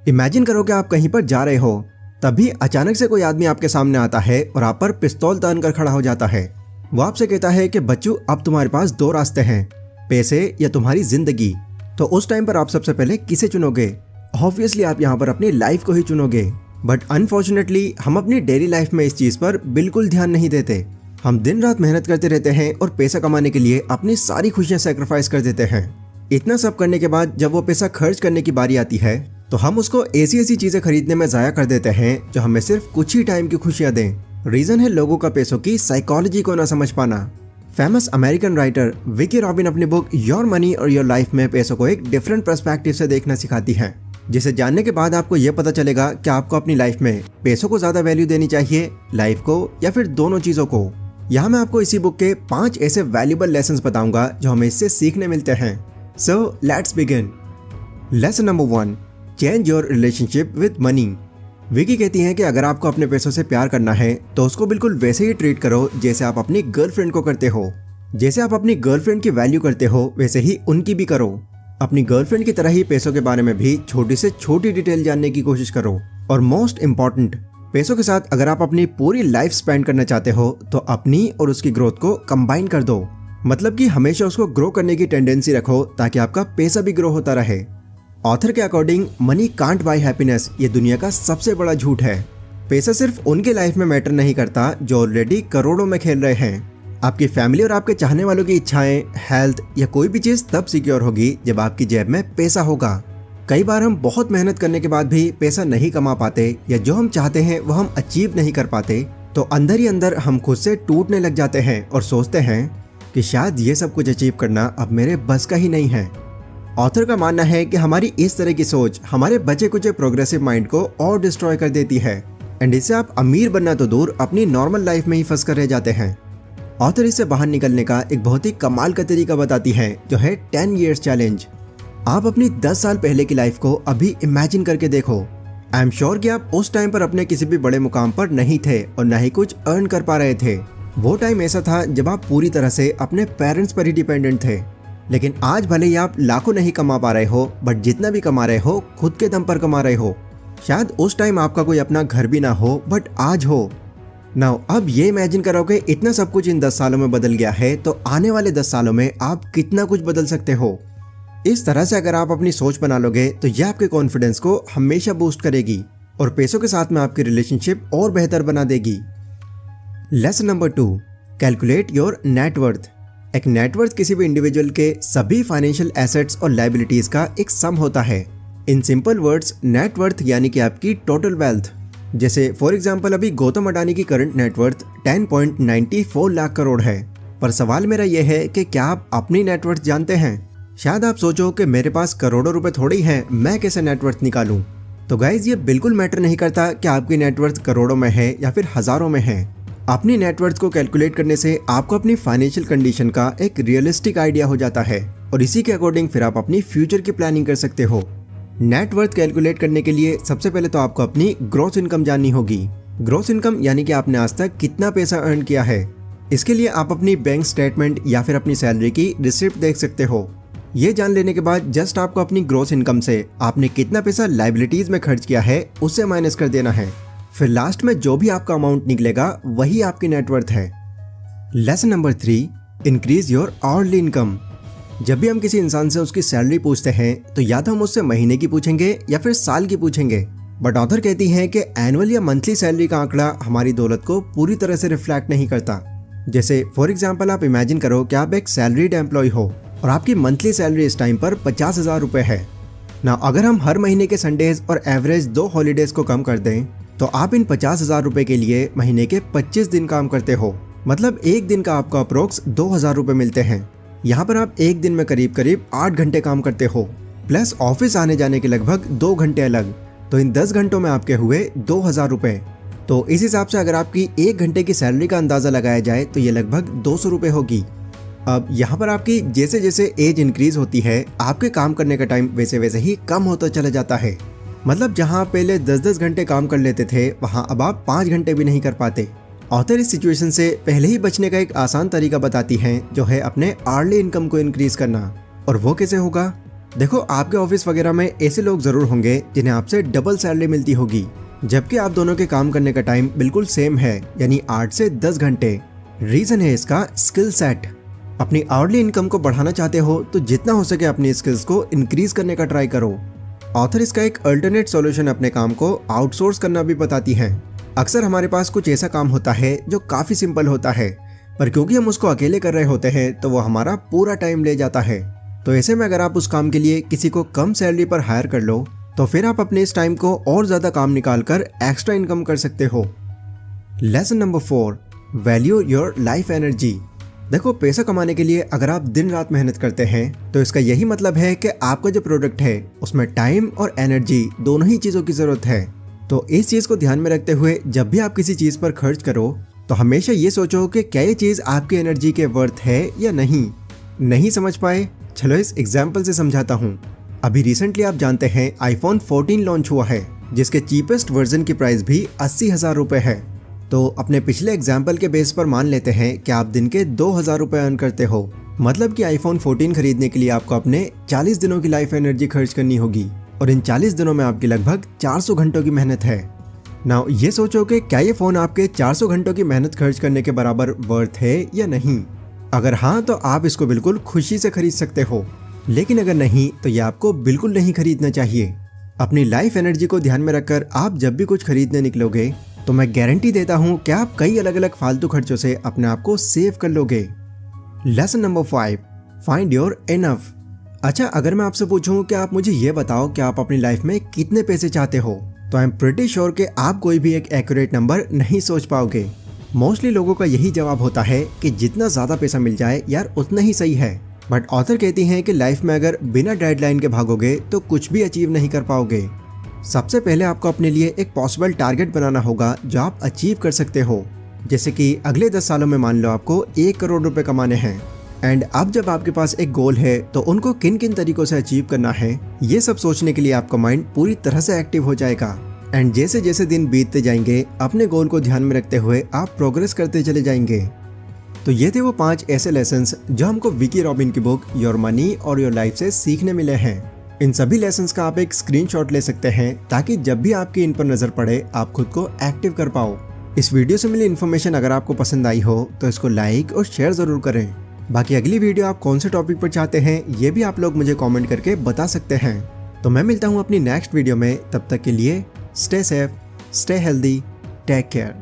Imagine करो कि आप कहीं पर जा रहे हो, तभी अचानक से कोई आदमी आपके सामने आता है और आप पर पिस्तौल तान कर खड़ा हो जाता है। वो आपसे कहता है कि बच्चू, अब तुम्हारे पास दो रास्ते हैं, पैसे या तुम्हारी जिंदगी। तो उस टाइम पर आप सबसे पहले किसे चुनोगे? ऑब्वियसली आप यहाँ पर अपनी लाइफ को ही चुनोगे। बट अनफॉर्चुनेटली हम अपनी डेली लाइफ में इस चीज पर बिल्कुल ध्यान नहीं देते। हम दिन रात मेहनत करते रहते हैं और पैसा कमाने के लिए अपनी सारी खुशियां सैक्रिफाइस कर देते हैं। इतना सब करने के बाद जब वो पैसा खर्च करने की बारी आती है तो हम उसको ऐसी ऐसी चीजें खरीदने में जाया कर देते हैं जो हमें सिर्फ कुछ ही टाइम की खुशियां दें। रीजन है लोगों का पैसों की साइकोलॉजी को ना समझ पाना। Famous American writer Vicky robin अपनी बुक योर मनी और योर लाइफ में पैसों को एक डिफरेंट पर्सपेक्टिव से देखना सिखाती है, जिसे जानने के बाद आपको यह पता चलेगा कि आपको अपनी लाइफ में पैसों को ज्यादा वैल्यू देनी चाहिए, लाइफ को, या फिर दोनों चीजों को। यहाँ मैं आपको इसी बुक के 5 ऐसे वैल्यूबल लेसन्स बताऊंगा जो हमें इससे सीखने मिलते हैं। So let's begin. Lesson number 1, change your relationship with money. Vicky कहती हैं कि अगर आपको अपने पैसों से प्यार करना है तो उसको बिल्कुल वैसे ही ट्रीट करो जैसे आप अपनी गर्लफ्रेंड को करते हो। जैसे आप अपनी गर्लफ्रेंड की वैल्यू करते हो वैसे ही उनकी भी करो। अपनी गर्लफ्रेंड की तरह ही पैसों के बारे में भी छोटी से छोटी डिटेल जानने की कोशिश करो। और मोस्ट इम्पॉर्टेंट, पैसों के साथ अगर आप अपनी पूरी लाइफ स्पेंड करना चाहते हो तो अपनी और उसकी ग्रोथ को कंबाइन कर दो। मतलब कि हमेशा उसको ग्रो करने की टेंडेंसी रखो ताकि आपका पैसा भी ग्रो होता रहे। ऑथर के according money can't buy happiness ये दुनिया का सबसे बड़ा झूठ है। पैसा सिर्फ उनके लाइफ में मैटर नहीं करता जो ऑलरेडी करोड़ों में खेल रहे हैं। आपकी फैमिली और आपके चाहने वालों की इच्छाएं, हेल्थ या कोई भी चीज तब सिक्योर होगी जब आपकी जेब में पैसा होगा। कई बार हम बहुत मेहनत करने के बाद भी पैसा नहीं कमा पाते या जो हम चाहते हैं वो हम अचीव नहीं कर पाते, तो अंदर ही अंदर हम खुद से टूटने लग जाते हैं और सोचते हैं कि शायद ये सब कुछ अचीव करना अब मेरे बस का ही नहीं है। ऑथर का मानना है कि हमारी इस तरह की सोच हमारे बचे कुचे प्रोग्रेसिव माइंड को और डिस्ट्रॉय कर देती है एंड इससे आप अमीर बनना तो दूर अपनी नॉर्मल लाइफ में ही फंस कर रह जाते हैं। ऑथर इससे बाहर निकलने का एक बहुत ही कमाल का तरीका बताती है जो है 10 years चैलेंज। आप अपनी 10 साल पहले की लाइफ को अभी इमेजिन करके देखो। आई एम श्योर कि आप उस टाइम पर अपने किसी भी बड़े मुकाम पर नहीं थे और न ही कुछ अर्न कर पा रहे थे। वो टाइम ऐसा था जब आप पूरी तरह से अपने पेरेंट्स पर ही डिपेंडेंट थे। लेकिन आज भले ही आप लाखों नहीं कमा पा रहे हो, बट जितना भी कमा रहे हो खुद के दम पर कमा रहे हो। शायद उस टाइम आपका कोई अपना घर भी ना हो, बट आज हो। नाउ अब ये इमेजिन करो कि इतना सब कुछ इन 10 सालों में बदल गया है, तो आने वाले 10 सालों में आप कितना कुछ बदल सकते हो। इस तरह से अगर आप अपनी सोच बना लोगे तो यह आपके कॉन्फिडेंस को हमेशा बूस्ट करेगी और पैसों के साथ में आपकी रिलेशनशिप और बेहतर बना देगी। Lesson number 2, calculate your net worth. एक नेटवर्थ किसी भी इंडिविजुअल के सभी फाइनेंशियल एसेट्स और लायबिलिटीज का एक सम होता है। इन सिंपल वर्ड्स, नेटवर्थ यानी कि आपकी टोटल वेल्थ। जैसे फॉर एग्जांपल अभी गौतम अडानी की करंट नेटवर्थ 10.94 लाख करोड़ है। पर सवाल मेरा यह है कि क्या आप अपनी नेटवर्थ जानते हैं? शायद आप सोचो कि मेरे पास करोड़ों रुपए थोड़े ही हैं, मैं कैसे नेटवर्थ निकालूं? तो गाइज ये बिल्कुल मैटर नहीं करता कि आपकी नेटवर्थ करोड़ों में है या फिर हजारों में है। अपनी नेटवर्थ को कैलकुलेट करने से आपको अपनी फाइनेंशियल कंडीशन का एक रियलिस्टिक आइडिया हो जाता है और इसी के अकॉर्डिंग फिर आप अपनी फ्यूचर की प्लानिंग कर सकते हो। नेटवर्थ कैलकुलेट करने के लिए सबसे पहले तो आपको अपनी ग्रॉस इनकम जाननी होगी। ग्रॉस इनकम यानी कि आपने आज तक कितना पैसा अर्न किया है। इसके लिए आप अपनी बैंक स्टेटमेंट या फिर अपनी सैलरी की रिसिप्ट देख सकते हो। ये जान लेने के बाद जस्ट आपको अपनी ग्रॉस इनकम से आपने कितना पैसा लायबिलिटीज में खर्च किया है उससे माइनस कर देना है। फिर लास्ट में जो भी आपका अमाउंट निकलेगा वही आपकी नेटवर्थ है। लेसन नंबर 3, इंक्रीज योर अर्नली इनकम। जब भी हम किसी इंसान से उसकी सैलरी पूछते हैं तो या तो हम उससे महीने की पूछेंगे या फिर साल की पूछेंगे, बट ऑथर कहती हैं कि एनुअल या मंथली सैलरी का आंकड़ा हमारी दौलत को पूरी तरह से रिफ्लेक्ट नहीं करता। जैसे फॉर एग्जाम्पल आप इमेजिन करो कि आप एक सैलरीड एम्प्लॉय हो और आपकी मंथली सैलरी इस टाइम पर 50,000 रुपए है ना। अगर हम हर महीने के संडेज और एवरेज 2 हॉलीडेज को कम कर दें तो आप इन 50,000 रुपए के लिए महीने के 25 दिन काम करते हो। मतलब एक दिन का आपको अप्रोक्स 2,000 रुपए मिलते हैं। यहाँ पर आप एक दिन में करीब करीब 8 घंटे काम करते हो, प्लस ऑफिस आने जाने के लगभग 2 घंटे अलग। तो इन 10 घंटों में आपके हुए 2,000 रुपए। तो इस हिसाब से अगर आपकी 1 घंटे की सैलरी का अंदाजा लगाया जाए तो ये लगभग 200 रुपए होगी। अब यहाँ पर आपकी जैसे जैसे एज इंक्रीज होती है आपके काम करने का टाइम वैसे वैसे ही कम होता चला जाता है। मतलब जहाँ पहले 10-10 घंटे काम कर लेते थे वहाँ अब आप 5 घंटे भी नहीं कर पाते। ऑथर इस सिचुएशन से पहले ही बचने का एक आसान तरीका बताती हैं जो है अपने अर्ली इनकम को इंक्रीज करना। और वो कैसे होगा? देखो, आपके ऑफिस वगैरह में ऐसे लोग जरूर होंगे जिन्हें आपसे डबल सैलरी मिलती होगी, जबकि आप दोनों के काम करने का टाइम बिल्कुल सेम है, यानी 8 से 10 घंटे। रीजन है इसका स्किल सेट। अपनी आवरली इनकम को बढ़ाना चाहते हो तो जितना हो सके अपनी स्किल्स को इंक्रीज करने का ट्राई करो। ऑथर इसका एक अल्टरनेट सॉल्यूशन अपने काम को आउटसोर्स करना भी बताती है। अक्सर हमारे पास कुछ ऐसा काम होता है जो काफी सिंपल होता है, पर क्योंकि हम उसको अकेले कर रहे होते हैं तो वो हमारा पूरा टाइम ले जाता है। तो ऐसे में अगर आप उस काम के लिए किसी को कम सैलरी पर हायर कर लो तो फिर आप अपने इस टाइम को और ज्यादा काम निकाल कर एक्स्ट्रा इनकम कर सकते हो। Lesson number 4, value your life energy. देखो, पैसा कमाने के लिए अगर आप दिन रात मेहनत करते हैं तो इसका यही मतलब है कि आपका जो प्रोडक्ट है उसमें टाइम और एनर्जी दोनों ही चीजों की जरूरत है। तो इस चीज को ध्यान में रखते हुए जब भी आप किसी चीज पर खर्च करो तो हमेशा ये सोचो कि क्या ये चीज आपकी एनर्जी के वर्थ है या नहीं समझ पाए? चलो इस एग्जाम्पल से समझाता हूँ। अभी रिसेंटली आप जानते हैं iPhone 14 लॉन्च हुआ है, जिसके चीपेस्ट वर्जन की प्राइस भी 80,000 रुपए है। तो अपने पिछले एग्जाम्पल के बेस पर मान लेते हैं कि आप दिन के 2,000 रुपए अर्न करते हो, मतलब कि iPhone 14 खरीदने के लिए आपको अपने 40 दिनों की लाइफ एनर्जी खर्च करनी होगी, और इन 40 दिनों में आपकी लगभग 400 घंटों की मेहनत है। नाउ ये सोचो कि क्या ये फोन आपके 400 घंटों की मेहनत खर्च करने के बराबर वर्थ है या नहीं। अगर हाँ तो आप इसको बिल्कुल खुशी से खरीद सकते हो, लेकिन अगर नहीं तो ये आपको बिल्कुल नहीं खरीदना चाहिए। अपनी लाइफ एनर्जी को ध्यान में रखकर आप जब भी कुछ खरीदने निकलोगे तो मैं गारंटी देता हूँ कि आप कई अलग अलग फालतू खर्चों से अपने आप को सेव कर लोगे। Lesson number 5, find your enough. अच्छा, अगर मैं आपसे पूछूं कि आप मुझे ये बताओ कि आप अपनी लाइफ में कितने पैसे चाहते हो, तो आई एम प्रिटी श्योर कि आप कोई भी एक एक्यूरेट नंबर नहीं सोच पाओगे। मोस्टली लोगों का यही जवाब होता है कि जितना ज्यादा पैसा मिल जाए यार उतना ही सही है। बट ऑथर कहती हैं कि लाइफ में अगर बिना डेडलाइन के भागोगे तो कुछ भी अचीव नहीं कर पाओगे। सबसे पहले आपको अपने लिए एक पॉसिबल टारगेट बनाना होगा जो आप अचीव कर सकते हो। जैसे कि अगले 10 सालों में मान लो आपको 1 करोड़ रुपए कमाने हैं, एंड अब जब आपके पास एक गोल है तो उनको किन किन तरीकों से अचीव करना है, ये सब सोचने के लिए आपका माइंड पूरी तरह से एक्टिव हो जाएगा। एंड जैसे जैसे दिन बीतते जाएंगे अपने गोल को ध्यान में रखते हुए आप प्रोग्रेस करते चले जाएंगे। तो ये थे वो 5 ऐसे लेसन्स जो हमको विकी रॉबिन की बुक योर मनी और योर लाइफ से सीखने मिले हैं। इन सभी लेसन्स का आप एक स्क्रीनशॉट ले सकते हैं ताकि जब भी आपकी इन पर नजर पड़े आप खुद को एक्टिव कर पाओ। इस वीडियो से मिली इन्फॉर्मेशन अगर आपको पसंद आई हो तो इसको लाइक और शेयर जरूर करें। बाकी अगली वीडियो आप कौन से टॉपिक पर चाहते हैं ये भी आप लोग मुझे कमेंट करके बता सकते हैं। तो मैं मिलता हूँ अपनी नेक्स्ट वीडियो में, तब तक के लिए stay safe, stay healthy, take care.